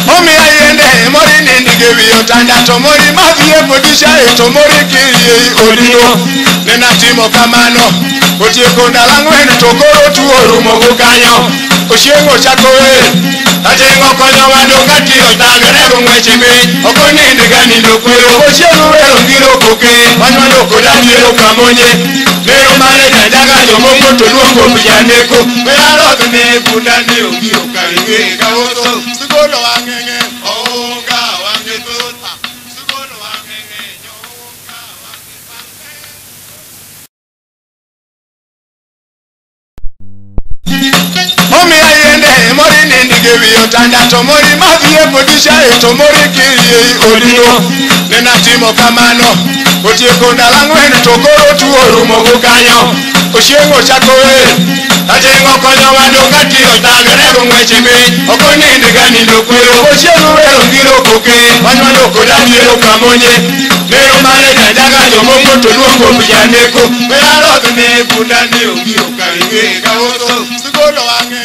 Omi ayende mori nindige wiyo tanda to mori mavie kodisha to mori kiri olino. Nena timo kamano. Otieko ndalo ang'wen to koro tuo rumo gokanyo. Oshiengo chakowe. Ajengo konyo wadonga tiyo tagre ng'weche piny. Okoninde ga nindo kwero. Oshiengo wero ngiro koke. Manywando koda miero kamonye. Lero mane jajaga jomoko to luongo pijaneko. Meyarodh ne bunda ne ongiro karinge kaoso. Sugolo wang'eng'e. Oonga wang'e thoth. Sugolo wang'eng'e. Oonga wang'e. Omi ayende mori nindige wiyo tanda to mori mavie kodisha to mori kiri olino. Nena timo kamano. Otieko ndalo ang'wen to koro tuo rumo gokanyo. Oshiengo chakowe. Ajengo konyo wadonga tiyo tagre ng'weche piny. Okoninde ga nindo kwero. Oshiengo wero ngiro koke. Manywando koda miero kamonye. Lero mane jajaga jomoko to luongo pijaneko. Meyarodh ne bunda ne ongiro karinge kaoso. Sugolo wang'e.